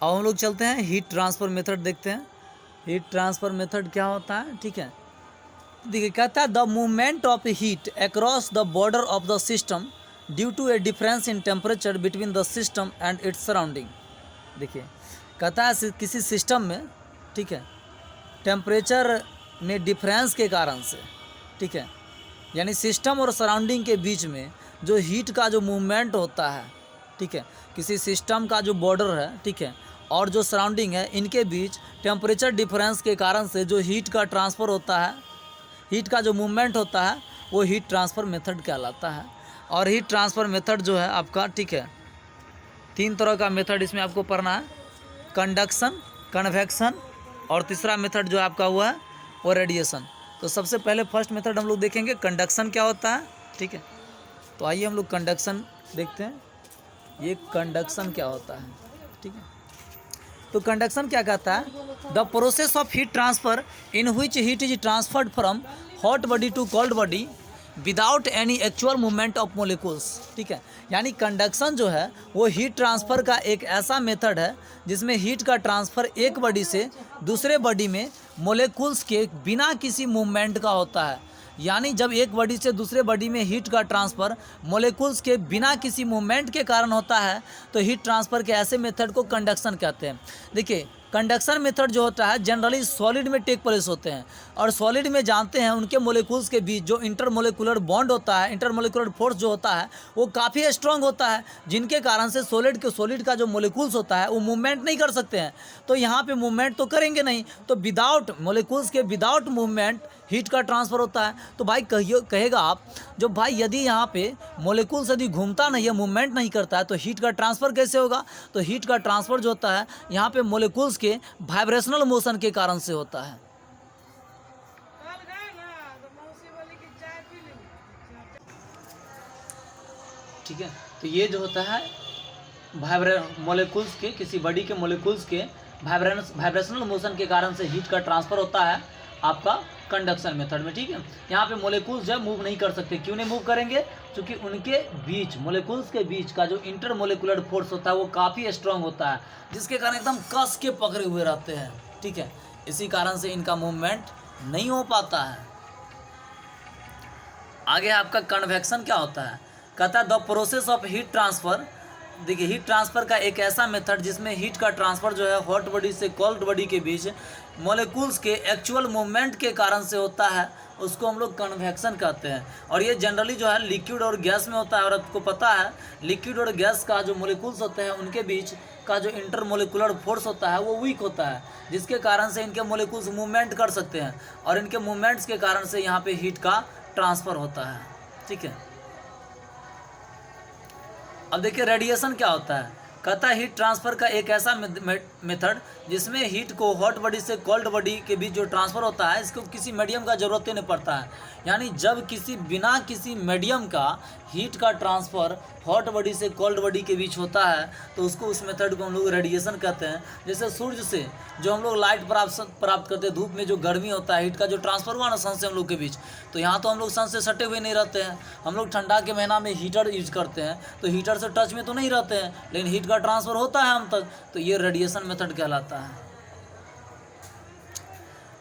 अब हम लोग चलते हैं हीट ट्रांसफ़र मेथड देखते हैं। हीट ट्रांसफ़र मेथड क्या होता है, ठीक है। देखिए कहता है the movement of heat across the border of the system due to a difference in temperature between the system and its surrounding. देखिए कहता है किसी सिस्टम में, ठीक है, टेम्परेचर में डिफरेंस के कारण से, ठीक है, यानी सिस्टम और सराउंडिंग के बीच में जो हीट का जो मूवमेंट होता है, ठीक है, किसी सिस्टम का जो बॉर्डर है, ठीक है, और जो सराउंडिंग है, इनके बीच टेम्परेचर डिफरेंस के कारण से जो हीट का ट्रांसफ़र होता है, हीट का जो मूवमेंट होता है, वो हीट ट्रांसफ़र मेथड कहलाता है। और हीट ट्रांसफ़र मेथड जो है आपका, ठीक है, 3 तरह का मेथड इसमें आपको पढ़ना है, कंडक्शन, कन्वेक्शन और तीसरा मेथड जो आपका हुआ है वो रेडिएशन। तो सबसे पहले फर्स्ट मेथड हम लोग देखेंगे कंडक्शन क्या होता है, ठीक है। तो आइए हम लोग कंडक्शन देखते हैं, ये कंडक्शन क्या होता है, ठीक है। तो कंडक्शन क्या कहता है, the process of heat transfer in which heat is transferred from hot body to cold body without any actual movement of molecules, ठीक है। यानी कंडक्शन जो है वो हीट ट्रांसफ़र का एक ऐसा मेथड है जिसमें हीट का ट्रांसफ़र एक बॉडी से दूसरे बॉडी में मोलिकुल्स के बिना किसी मूवमेंट का होता है। यानी जब एक बॉडी से दूसरे बॉडी में हीट का ट्रांसफ़र मोलिकुल्स के बिना किसी मूवमेंट के कारण होता है तो हीट ट्रांसफ़र के ऐसे मेथड को कंडक्शन कहते हैं। देखिए कंडक्शन मेथड जो होता है जनरली सॉलिड में टेक प्लेस होते हैं, और सॉलिड में जानते हैं उनके मोलिकुल्स के बीच जो इंटरमोलिकुलर बॉन्ड होता है, इंटरमोलिकुलर फोर्स जो होता है वो काफ़ी स्ट्रांग होता है, जिनके कारण से सॉलिड का जो मोलिकुल्स होता है वो मूवमेंट नहीं कर सकते हैं। तो यहाँ पे मूवमेंट तो करेंगे नहीं, तो विदाउट मोलिकुल्स के विदाउट मूवमेंट हीट का ट्रांसफ़र होता है। तो भाई कहेगा आप, जो भाई यदि यहाँ पे मोलिकुल्स यदि घूमता नहीं है, मूवमेंट नहीं करता है, तो हीट का ट्रांसफ़र कैसे होगा। तो हीट का ट्रांसफ़र जो होता है यहाँ पे मोलिकुल्स के वाइब्रेशनल मोशन के कारण से होता है। ठीक है, तो ये जो होता है मोलिकुल्स के, किसी बॉडी के मोलिकुल्स के वाइब्रेशनल मोशन के कारण से हीट का ट्रांसफ़र होता है आपका कंडक्शन मेथड में, ठीक है। यहाँ पे मोलिकुल्स जो मूव नहीं कर सकते, क्यों नहीं मूव करेंगे, क्योंकि उनके बीच, मोलिकुल्स के बीच का जो इंटरमोलिकुलर फोर्स होता है वो काफ़ी स्ट्रांग होता है, जिसके कारण एकदम कस के पकड़े हुए रहते हैं, ठीक है। इसी कारण से इनका मूवमेंट नहीं हो पाता है। आगे आपका कन्वेक्शन क्या होता है, कहता है the process of heat transfer. देखिए हीट ट्रांसफ़र का एक ऐसा मेथड जिसमें हीट का ट्रांसफ़र जो है हॉट बॉडी से कोल्ड बॉडी के बीच मॉलिक्यूल्स के एक्चुअल मूवमेंट के कारण से होता है, उसको हम लोग कन्वेक्शन कहते हैं। और ये जनरली जो है लिक्विड और गैस में होता है, और आपको पता है लिक्विड और गैस का जो मॉलिक्यूल्स होते हैं उनके बीच का जो इंटरमोलिकुलर फोर्स होता है वो वीक होता है, जिसके कारण से इनके मॉलिक्यूल्स मूवमेंट कर सकते हैं, और इनके मूवमेंट्स के कारण से यहाँ पे हीट का ट्रांसफ़र होता है, ठीक है। अब देखिए रेडिएशन क्या होता है, कहता है हीट ट्रांसफ़र का एक ऐसा मेथड जिसमें हीट को हॉट बॉडी से कोल्ड बॉडी के बीच जो ट्रांसफ़र होता है, इसको किसी मीडियम का ज़रूरत ही नहीं पड़ता है। यानी जब बिना किसी मीडियम का हीट का ट्रांसफ़र हॉट बॉडी से कोल्ड बॉडी के बीच होता है तो उसको, उस मेथड को हम लोग रेडिएशन कहते हैं। जैसे सूर्य से जो हम लोग लाइट प्राप्त करते हैं, धूप में जो गर्मी होता है, हीट का जो ट्रांसफ़र हुआ ना सन से हम लोग के बीच, तो यहाँ तो हम लोग सन से सटे हुए नहीं रहते हैं, हम लोग ठंडा के महीना में हीटर यूज करते हैं, तो हीटर से टच में तो नहीं रहते हैं, लेकिन हीट का ट्रांसफ़र होता है हम तक, तो ये रेडिएशन मेथड कहलाता है।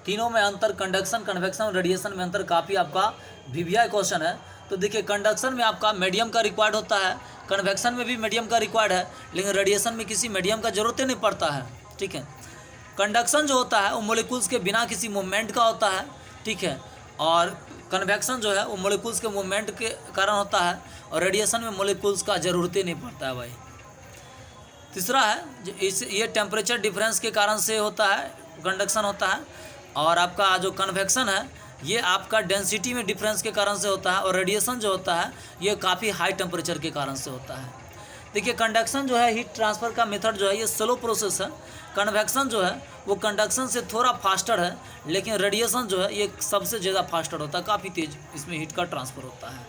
तीनों में अंतर, कंडक्शन, कन्वेक्शन और रेडिएशन में अंतर काफ़ी आपका वीवीआई क्वेश्चन है। तो देखिए कंडक्शन में आपका मीडियम का रिक्वायर्ड होता है, कन्वेक्शन में भी मीडियम का रिक्वायर्ड है, लेकिन रेडिएशन में किसी मीडियम का ज़रूरत ही नहीं पड़ता है, ठीक है। कंडक्शन जो होता है वो मोलिकुल्स के बिना किसी मूवमेंट का होता है, ठीक है, और कन्वेक्शन जो है वो मोलिकुल्स के मूवमेंट के कारण होता है, और रेडिएशन में मोलिकुल्स का ज़रूरत ही नहीं पड़ता है भाई। तीसरा है ये टेम्परेचर डिफरेंस के कारण से होता है, कंडक्शन होता है, और आपका जो कन्वेक्शन है ये आपका डेंसिटी में डिफरेंस के कारण से होता है, और रेडिएशन जो होता है ये काफ़ी हाई टेम्परेचर के कारण से होता है। देखिए कंडक्शन जो है हीट ट्रांसफ़र का मेथड जो है ये स्लो प्रोसेस है, कन्वेक्शन जो है वो कंडक्शन से थोड़ा फास्टर है, लेकिन रेडिएशन जो है ये सबसे ज़्यादा फास्टर होता है, काफ़ी तेज़ इसमें हीट का ट्रांसफ़र होता है।